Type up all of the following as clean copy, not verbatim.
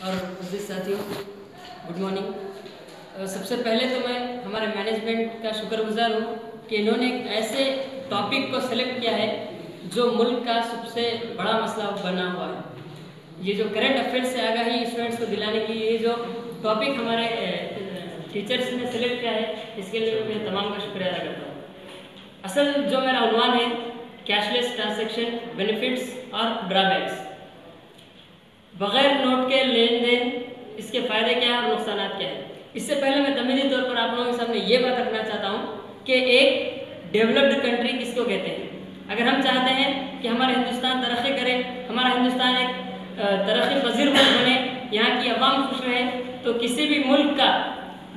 और अजीज साथियों, good morning. सबसे पहले तो मैं हमारे मैनेजमेंट का शुक्रगुजार हूँ कि इन्होंने एक ऐसे टॉपिक को सेलेक्ट किया है जो मुल्क का सबसे बड़ा मसला बना हुआ है। ये जो करंट अफेयर्स से आगाही स्टूडेंट्स को दिलाने के लिए ये जो टॉपिक हमारे टीचर्स ने सेलेक्ट किया है, इसके लिए मैं तमाम का शुक्रिया अदा करता हूँ। असल जो मेरा उन्वान है, कैशलेस ट्रांजैक्शन, बेनिफिट्स और ड्रॉबैक्स। बगैर नोट के लेन देन, इसके फ़ायदे क्या हैं और नुकसान क्या हैं। इससे पहले मैं तमीज़ी तौर पर आप लोगों के सामने ये बात रखना चाहता हूँ कि एक डेवलप्ड कंट्री किसको कहते हैं। अगर हम चाहते हैं कि हमारा हिंदुस्तान तरक्की करे, हमारा हिंदुस्तान एक तरक्की पजीर मुल्क बने, यहाँ की अवाम खुश रहे, तो किसी भी मुल्क का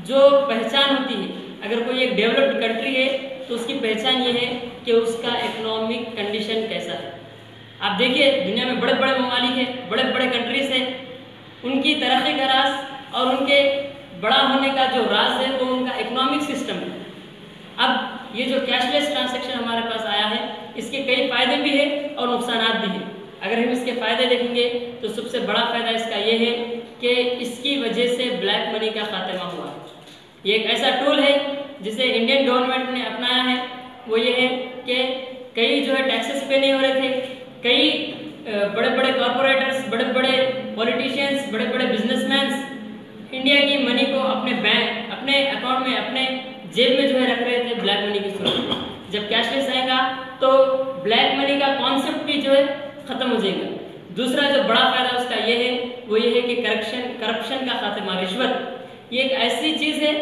जो पहचान होती है, अगर कोई एक डेवलप्ड कंट्री है तो उसकी पहचान ये है कि उसका इकोनॉमिक कंडीशन कैसा है। आप देखिए, दुनिया में बड़े बड़े ममालिक हैं, बड़े बड़े कंट्रीज हैं, उनकी तरक्की का राज और उनके बड़ा होने का जो राज है वो उनका इकोनॉमिक सिस्टम है। अब ये जो कैशलेस ट्रांजैक्शन हमारे पास आया है, इसके कई फ़ायदे भी हैं और नुकसान भी हैं। अगर हम इसके फ़ायदे देखेंगे तो सबसे बड़ा फ़ायदा इसका ये है कि इसकी वजह से ब्लैक मनी का खात्मा हुआ है। ये एक ऐसा टूल है जिसे इंडियन गवर्नमेंट ने अपनाया है। वो ये है कि कई जो है टैक्सेस पे नहीं हो रहे थे, कई बड़े बड़े कॉरपोरेटर्स, बड़े बड़े पॉलिटिशियंस, बड़े बड़े बिजनेसमैन इंडिया की मनी को अपने बैंक, अपने अकाउंट में, अपने जेब में जो है रख रहे थे ब्लैक मनी की सूरत में। जब कैशलेस आएगा तो ब्लैक मनी का कॉन्सेप्ट भी जो है ख़त्म हो जाएगा। दूसरा जो बड़ा फायदा उसका ये है, वो ये है कि करप्शन का खात्मा, रिश्वत। ये एक ऐसी चीज़ है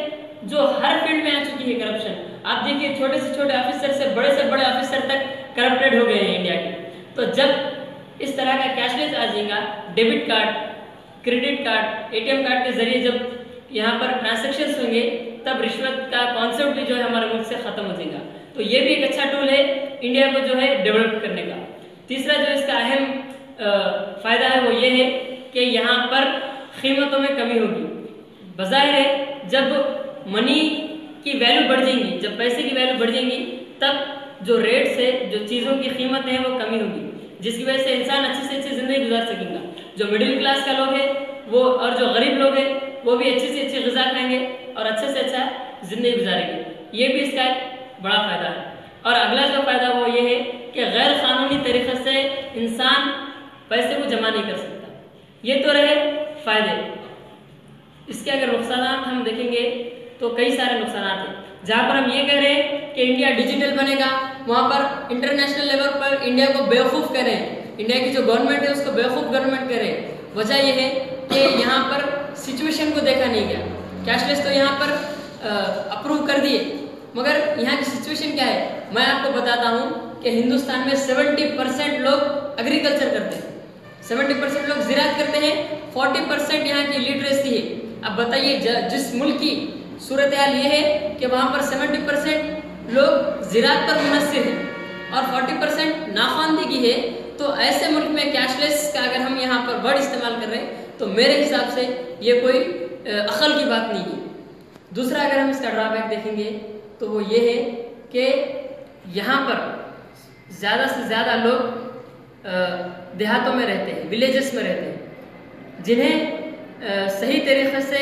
जो हर फील्ड में आ चुकी है। करप्शन आप देखिए, छोटे से छोटे ऑफिसर से बड़े ऑफिसर तक करप्टेड हो गए हैं इंडिया के। तो जब इस तरह का कैशलेस आ जाएगा, debit card, credit card, ATM card के जरिए जब यहाँ पर ट्रांजैक्शंस होंगे, तब रिश्वत का कॉन्सेप्ट भी जो है हमारे मुल्क से ख़त्म हो जाएगा। तो ये भी एक अच्छा टूल है इंडिया को जो है डेवलप करने का। तीसरा जो इसका अहम फ़ायदा है वो ये है कि यहाँ पर कीमतों में कमी होगी। बज़ाहिर है जब मनी की वैल्यू बढ़ जाएंगी, जब पैसे की वैल्यू बढ़ जाएंगी, तब जो रेट्स है, जो चीज़ों की कीमत है वो कमी होगी, जिसकी वजह से इंसान अच्छी से अच्छी ज़िंदगी गुजार सकेगा। जो मिडिल क्लास का लोग है वो और जो गरीब लोग हैं वो भी अच्छी से अच्छी ग़िज़ा खाएंगे और अच्छे से अच्छा ज़िंदगी गुजारेंगे। ये भी इसका एक बड़ा फ़ायदा है। और अगला जो फ़ायदा वो ये है कि गैर कानूनी तरीक़े से इंसान पैसे को जमा नहीं कर सकता। ये तो रहे फ़ायदे। इसके अगर नुकसान हम देखेंगे तो कई सारे नुकसान हैं। जहाँ पर हम ये कह रहे हैं कि इंडिया डिजिटल बनेगा, वहाँ पर इंटरनेशनल लेवल पर इंडिया को बेवकूफ़ करें, इंडिया की जो गवर्नमेंट है उसको बेवकूफ़ गवर्नमेंट करें। वजह यह है कि यहाँ पर सिचुएशन को देखा नहीं गया। कैशलेस तो यहाँ पर अप्रूव कर दिए, मगर यहाँ की सिचुएशन क्या है मैं आपको बताता हूँ कि हिंदुस्तान में 70% लोग एग्रीकल्चर करते हैं, 70% लोग ज़राअत करते हैं, 40% यहाँ की लिटरेसी है। अब बताइए, जिस मुल्क की सूरत हाल ये है कि वहाँ पर 70% लोग ज़राअत पर मुनस्सिर हैं और 40% नाख्वानदगी है, तो ऐसे मुल्क में कैशलेस का अगर हम यहाँ पर वर्ड इस्तेमाल कर रहे हैं तो मेरे हिसाब से ये कोई अक्ल की बात नहीं है। दूसरा अगर हम इसका ड्रॉबैक देखेंगे तो वो ये है कि यहाँ पर ज़्यादा से ज़्यादा लोग देहातों में रहते हैं, विलेजेस में रहते हैं, जिन्हें सही तरीक़े से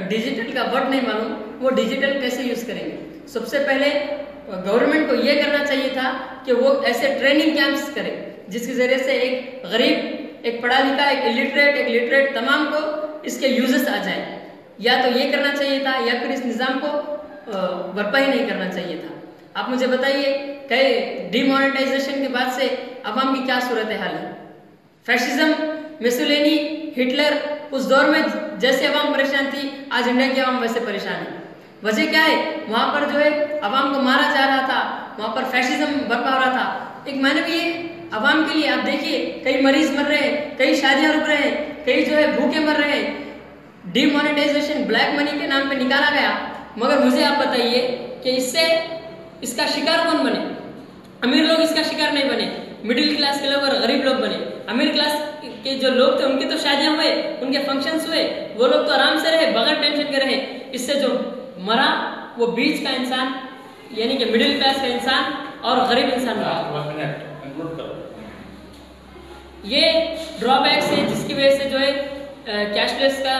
डिजिटल का वर्ड नहीं मालूम, वो डिजिटल कैसे यूज़ करेंगे। सबसे पहले गवर्नमेंट को ये करना चाहिए था कि वो ऐसे ट्रेनिंग कैंप्स करे जिसके ज़रिए से एक गरीब, एक पढ़ा लिखा, एक लिटरेट तमाम को इसके यूजेस आ जाए। या तो ये करना चाहिए था या फिर इस निज़ाम को बर्पा ही नहीं करना चाहिए था। आप मुझे बताइए कि डिमोनेटाइजेशन के बाद से अवाम की क्या सूरत हाल है। फैशिज्म, मुसोलिनी, हिटलर, उस दौर में जैसे अवाम परेशान थी, आज इंडिया की अवाम वैसे परेशान है। वजह क्या है, वहाँ पर जो है अवाम को मारा जा रहा था, वहाँ पर फैशिज्म बर्पा हो रहा था। एक मानवीय अवाम के लिए आप देखिए, कई मरीज मर रहे हैं, कई शादियाँ रुक रहे हैं, कई जो है भूखे मर रहे हैं। डिमोनेटाइजेशन ब्लैक मनी के नाम पे निकाला गया, मगर मुझे आप बताइए कि इससे इसका शिकार कौन बने। अमीर लोग इसका शिकार नहीं बने, मिडिल क्लास के लोग और गरीब लोग बने। अमीर क्लास के जो लोग थे उनकी तो शादियाँ हुए, उनके फंक्शंस हुए, वो लोग तो आराम से रहे, बगैर टेंशन के रहे। इससे जो मरा वो बीच का इंसान, यानी कि मिडिल क्लास का इंसान और गरीब इंसान मरा। ये ड्रॉबैक्स है जिसकी वजह से जो है कैशलेस का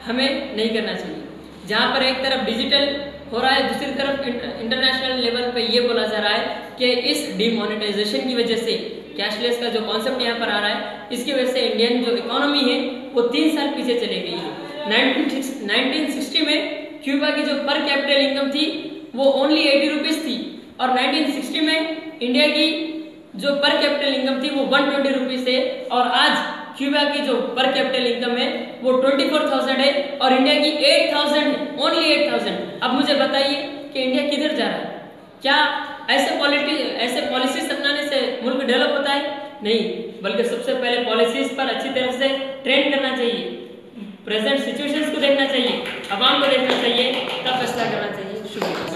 हमें नहीं करना चाहिए। जहाँ पर एक तरफ डिजिटल हो रहा है, दूसरी तरफ इंटरनेशनल लेवल पे ये बोला जा रहा है कि इस डिमोनेटाइजेशन की वजह से कैशलेस का जो कॉन्सेप्ट यहाँ पर आ रहा है, इसकी वजह से इंडियन जो इकोनॉमी है वो 3 साल पीछे चली गई है। 1960 में क्यूबा की जो पर कैपिटल इनकम थी वो ओनली 80 रुपीज थी, और 1960 में इंडिया की जो पर कैपिटल इनकम थी वो 120 रुपीज है, और आज क्यूबा की जो पर कैपिटल इनकम है वो 24,000 है और इंडिया की 8,000 है, ओनली 8,000। अब मुझे बताइए कि इंडिया किधर जा रहा है? क्या ऐसे पॉलिसीज अपनाने से मुल्क डेवलप होता है? नहीं, बल्कि सबसे पहले पॉलिसीज पर अच्छी तरह से ट्रेन करना चाहिए, प्रेजेंट सिचुएशंस को देखना चाहिए, अवाम को देखना चाहिए, तब फैसला करना चाहिए। शुक्रिया।